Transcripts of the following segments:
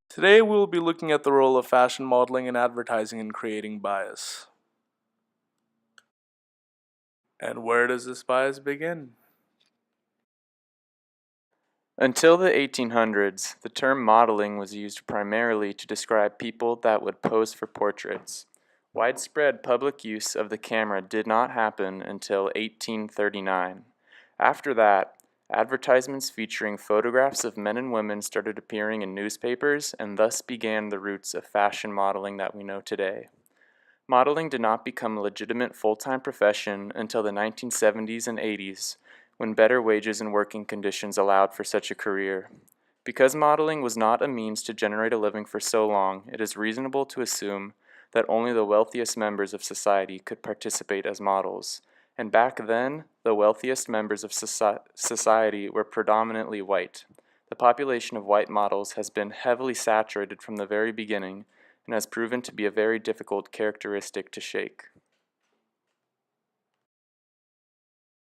Today we will be looking at the role of fashion modeling and advertising in creating bias. And where does this bias begin? Until the 1800s, the term modeling was used primarily to describe people that would pose for portraits. Widespread public use of the camera did not happen until 1839. After that, advertisements featuring photographs of men and women started appearing in newspapers, and thus began the roots of fashion modeling that we know today. Modeling did not become a legitimate full-time profession until the 1970s and 80s, when better wages and working conditions allowed for such a career. Because modeling was not a means to generate a living for so long, it is reasonable to assume that only the wealthiest members of society could participate as models. And back then, the wealthiest members of society were predominantly white. The population of white models has been heavily saturated from the very beginning and has proven to be a very difficult characteristic to shake.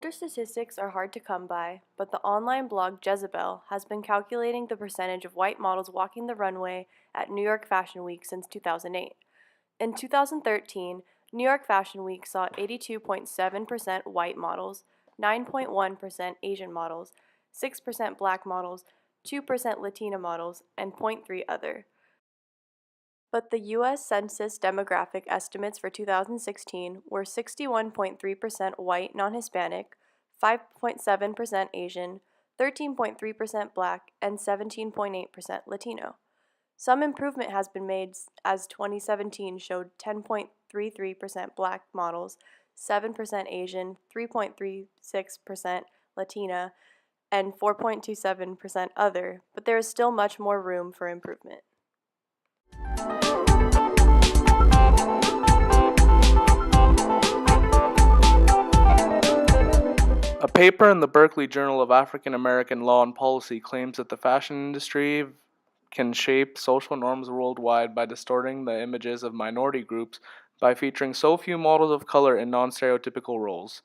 Gender statistics are hard to come by, but the online blog Jezebel has been calculating the percentage of white models walking the runway at New York Fashion Week since 2008. In 2013, New York Fashion Week saw 82.7% white models, 9.1% Asian models, 6% black models, 2% Latina models, and 0.3% other. But the U.S. Census demographic estimates for 2016 were 61.3% white non-Hispanic, 5.7% Asian, 13.3% black, and 17.8% Latino. Some improvement has been made as 2017 showed 10.33% black models, 7% Asian, 3.36% Latina, and 4.27% other, but there is still much more room for improvement. A paper in the Berkeley Journal of African American Law and Policy claims that the fashion industry can shape social norms worldwide by distorting the images of minority groups by featuring so few models of color in non-stereotypical roles.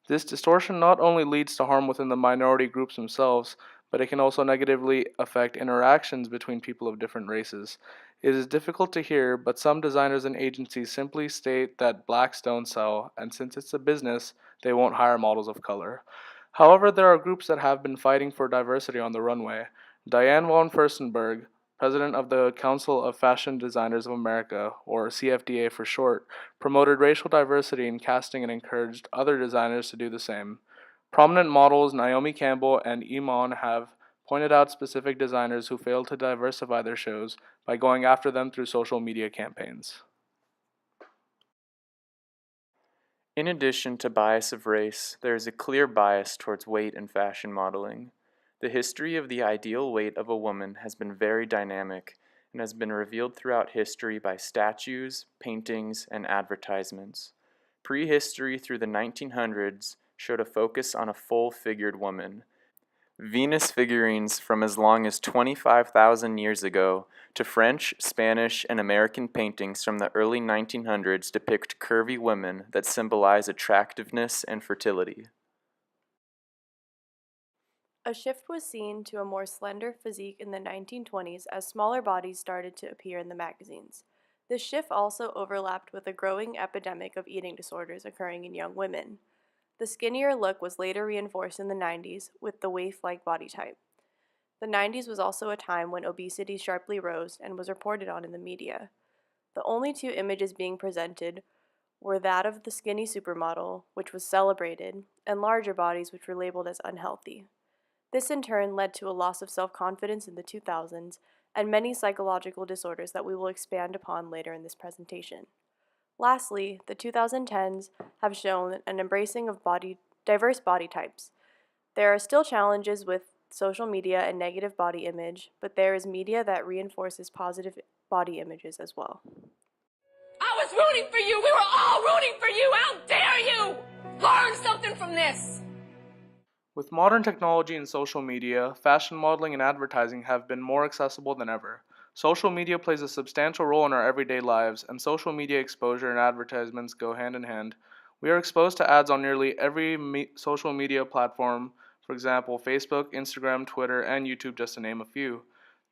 This distortion not only leads to harm within the minority groups themselves, but it can also negatively affect interactions between people of different races. It is difficult to hear, but some designers and agencies simply state that blacks don't sell, and since it's a business, they won't hire models of color. However, there are groups that have been fighting for diversity on the runway. Diane von Furstenberg, president of the Council of Fashion Designers of America, or CFDA for short, promoted racial diversity in casting and encouraged other designers to do the same. Prominent models Naomi Campbell and Iman have pointed out specific designers who failed to diversify their shows by going after them through social media campaigns. In addition to bias of race, there is a clear bias towards weight in fashion modeling. The history of the ideal weight of a woman has been very dynamic and has been revealed throughout history by statues, paintings, and advertisements. Prehistory through the 1900s showed a focus on a full-figured woman. Venus figurines from as long as 25,000 years ago to French, Spanish, and American paintings from the early 1900s depict curvy women that symbolize attractiveness and fertility. A shift was seen to a more slender physique in the 1920s as smaller bodies started to appear in the magazines. This shift also overlapped with a growing epidemic of eating disorders occurring in young women. The skinnier look was later reinforced in the 90s with the waif-like body type. The 90s was also a time when obesity sharply rose and was reported on in the media. The only two images being presented were that of the skinny supermodel, which was celebrated, and larger bodies which were labeled as unhealthy. This in turn led to a loss of self-confidence in the 2000s and many psychological disorders that we will expand upon later in this presentation. Lastly, the 2010s have shown an embracing of diverse body types. There are still challenges with social media and negative body image, but there is media that reinforces positive body images as well. I was rooting for you. We were all rooting for you. How dare you? Learn something from this. With modern technology and social media, fashion modeling and advertising have been more accessible than ever. Social media plays a substantial role in our everyday lives, and social media exposure and advertisements go hand in hand. We are exposed to ads on nearly every social media platform, For example, Facebook, Instagram, Twitter, and YouTube, just to name a few.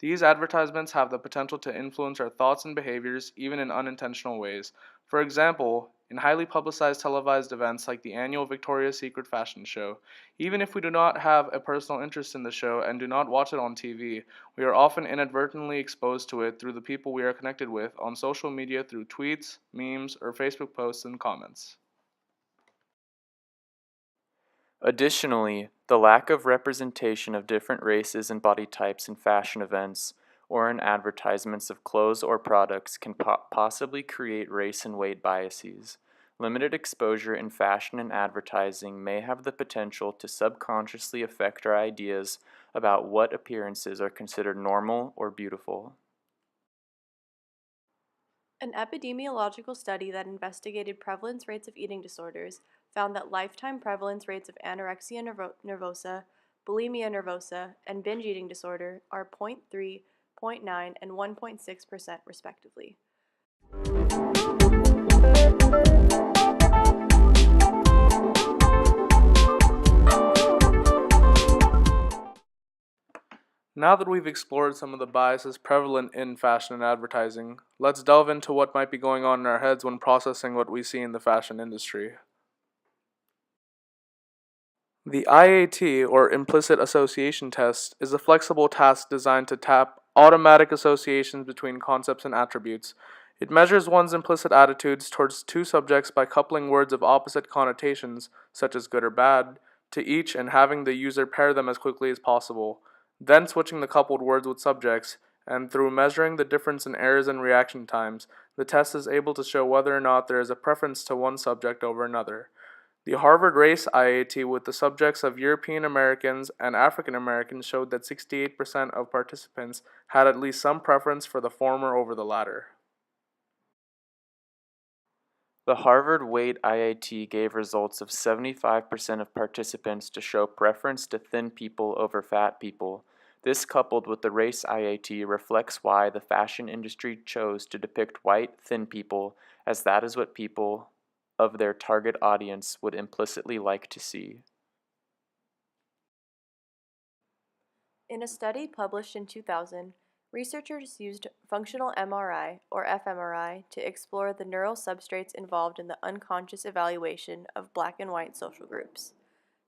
These advertisements have the potential to influence our thoughts and behaviors, even in unintentional ways. For example, in highly publicized televised events like the annual Victoria's Secret fashion show, even if we do not have a personal interest in the show and do not watch it on TV, we are often inadvertently exposed to it through the people we are connected with on social media through tweets, memes, or Facebook posts and comments. Additionally, the lack of representation of different races and body types in fashion events or in advertisements of clothes or products can possibly create race and weight biases. Limited exposure in fashion and advertising may have the potential to subconsciously affect our ideas about what appearances are considered normal or beautiful. An epidemiological study that investigated prevalence rates of eating disorders found that lifetime prevalence rates of anorexia nervosa, bulimia nervosa, and binge eating disorder are 0.3, 0.9, and 1.6% respectively. Now that we've explored some of the biases prevalent in fashion and advertising, let's delve into what might be going on in our heads when processing what we see in the fashion industry. The IAT, or Implicit Association Test, is a flexible task designed to tap automatic associations between concepts and attributes. It measures one's implicit attitudes towards two subjects by coupling words of opposite connotations, such as good or bad, to each and having the user pair them as quickly as possible, then switching the coupled words with subjects, and through measuring the difference in errors and reaction times, the test is able to show whether or not there is a preference to one subject over another. The Harvard Race IAT with the subjects of European Americans and African Americans showed that 68% of participants had at least some preference for the former over the latter. The Harvard Weight IAT gave results of 75% of participants to show preference to thin people over fat people. This, coupled with the race IAT, reflects why the fashion industry chose to depict white, thin people, as that is what people of their target audience would implicitly like to see. In a study published in 2000, researchers used functional MRI, or fMRI, to explore the neural substrates involved in the unconscious evaluation of black and white social groups.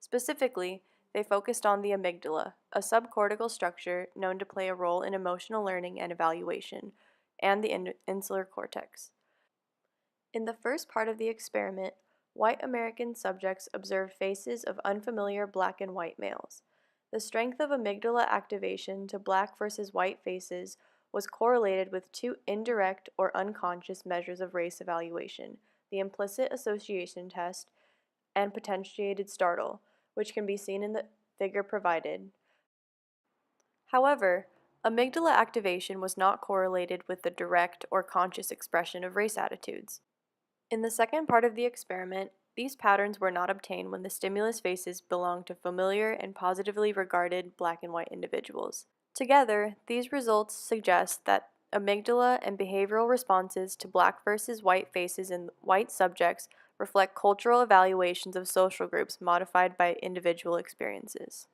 Specifically, they focused on the amygdala, a subcortical structure known to play a role in emotional learning and evaluation, and the insular cortex. In the first part of the experiment, white American subjects observed faces of unfamiliar black and white males. The strength of amygdala activation to black versus white faces was correlated with two indirect or unconscious measures of race evaluation, the implicit association test and potentiated startle, which can be seen in the figure provided. However, amygdala activation was not correlated with the direct or conscious expression of race attitudes. In the second part of the experiment, these patterns were not obtained when the stimulus faces belonged to familiar and positively regarded black and white individuals. Together, these results suggest that amygdala and behavioral responses to black versus white faces in white subjects reflect cultural evaluations of social groups modified by individual experiences.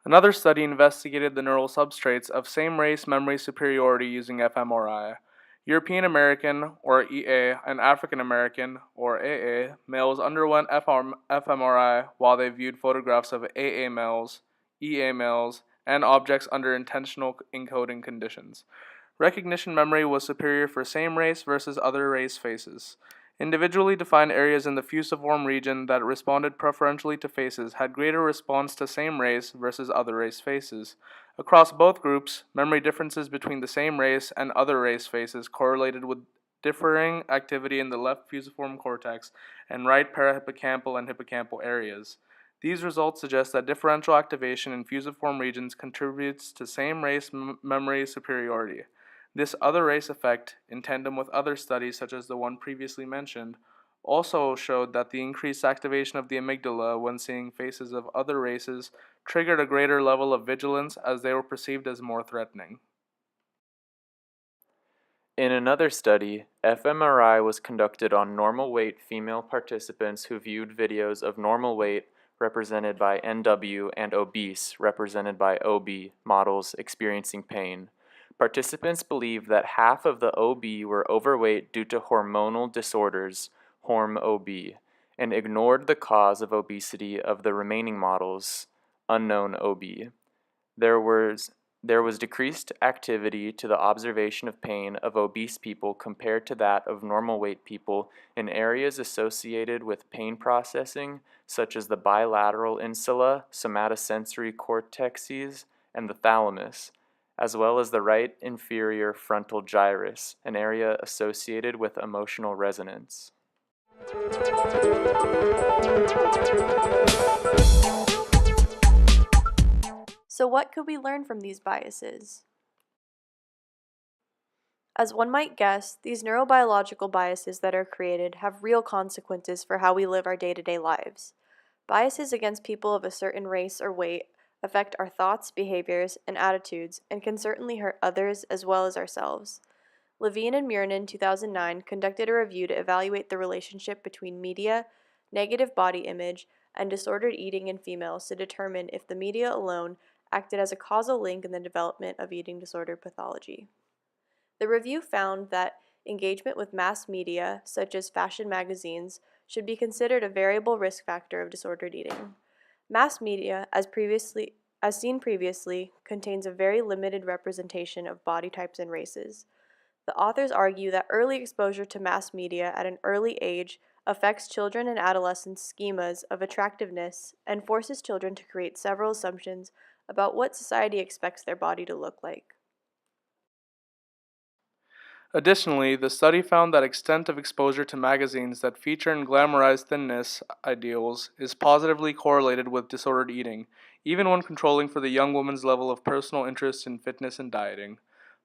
Another study investigated the neural substrates of same-race memory superiority using fMRI. European American, or EA, and African American, or AA, males underwent fMRI while they viewed photographs of AA males, EA males, and objects under intentional encoding conditions. Recognition memory was superior for same race versus other race faces. Individually defined areas in the fusiform region that responded preferentially to faces had greater response to same race versus other race faces. Across both groups, memory differences between the same race and other race faces correlated with differing activity in the left fusiform cortex and right parahippocampal and hippocampal areas. These results suggest that differential activation in fusiform regions contributes to same race memory superiority. This other race effect, in tandem with other studies such as the one previously mentioned, also showed that the increased activation of the amygdala when seeing faces of other races triggered a greater level of vigilance as they were perceived as more threatening. In another study, fMRI was conducted on normal weight female participants who viewed videos of normal weight represented by NW, and obese, represented by OB, models experiencing pain. Participants believed that half of the OB were overweight due to hormonal disorders, HORM-OB, and ignored the cause of obesity of the remaining models, unknown OB. There was decreased activity to the observation of pain of obese people compared to that of normal weight people in areas associated with pain processing, such as the bilateral insula, somatosensory cortexes, and the thalamus, as well as the right inferior frontal gyrus, an area associated with emotional resonance. So what could we learn from these biases? As one might guess, these neurobiological biases that are created have real consequences for how we live our day-to-day lives. Biases against people of a certain race or weight affect our thoughts, behaviors, and attitudes, and can certainly hurt others as well as ourselves. Levine and Murin in 2009 conducted a review to evaluate the relationship between media, negative body image, and disordered eating in females to determine if the media alone acted as a causal link in the development of eating disorder pathology. The review found that engagement with mass media, such as fashion magazines, should be considered a variable risk factor of disordered eating. Mass media, as seen previously, contains a very limited representation of body types and races. The authors argue that early exposure to mass media at an early age affects children and adolescents' schemas of attractiveness and forces children to create several assumptions about what society expects their body to look like. Additionally, the study found that extent of exposure to magazines that feature and glamorize thinness ideals is positively correlated with disordered eating, even when controlling for the young woman's level of personal interest in fitness and dieting.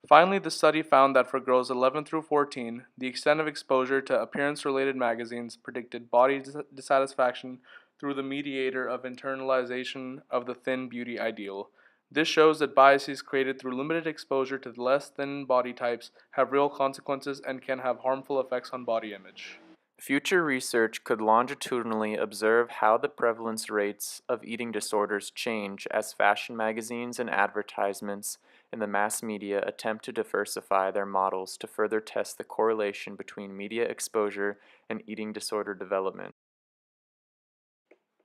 Finally, the study found that for girls 11 through 14, the extent of exposure to appearance-related magazines predicted body dissatisfaction through the mediator of internalization of the thin beauty ideal. This shows that biases created through limited exposure to the less thin body types have real consequences and can have harmful effects on body image. Future research could longitudinally observe how the prevalence rates of eating disorders change as fashion magazines and advertisements in the mass media attempt to diversify their models to further test the correlation between media exposure and eating disorder development.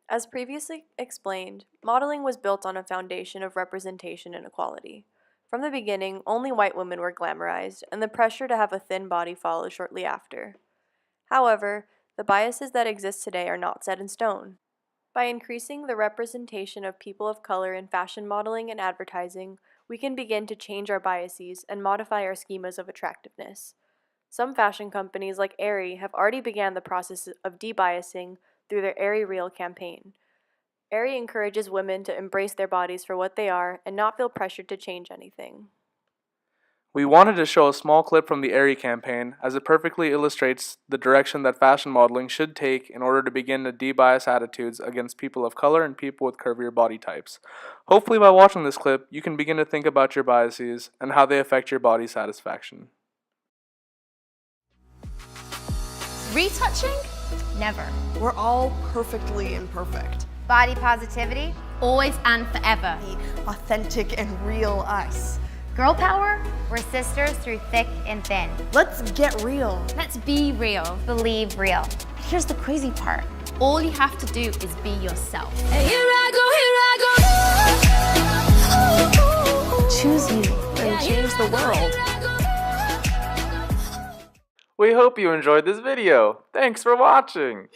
As previously explained, modeling was built on a foundation of representation and equality. From the beginning, only white women were glamorized, and the pressure to have a thin body followed shortly after. However, the biases that exist today are not set in stone. By increasing the representation of people of color in fashion modeling and advertising, we can begin to change our biases and modify our schemas of attractiveness. Some fashion companies like Aerie have already began the process of debiasing through their Aerie Real campaign. Aerie encourages women to embrace their bodies for what they are and not feel pressured to change anything. We wanted to show a small clip from the Aerie campaign, as it perfectly illustrates the direction that fashion modeling should take in order to begin to debias attitudes against people of color and people with curvier body types. Hopefully by watching this clip, you can begin to think about your biases and how they affect your body satisfaction. Retouching? Never. We're all perfectly imperfect. Body positivity? Always and forever. The authentic and real us. Girl power? We're sisters through thick and thin. Let's get real. Let's be real. Believe real. Here's the crazy part. All you have to do is be yourself. Here I go. Choose you and change the world. We hope you enjoyed this video. Thanks for watching!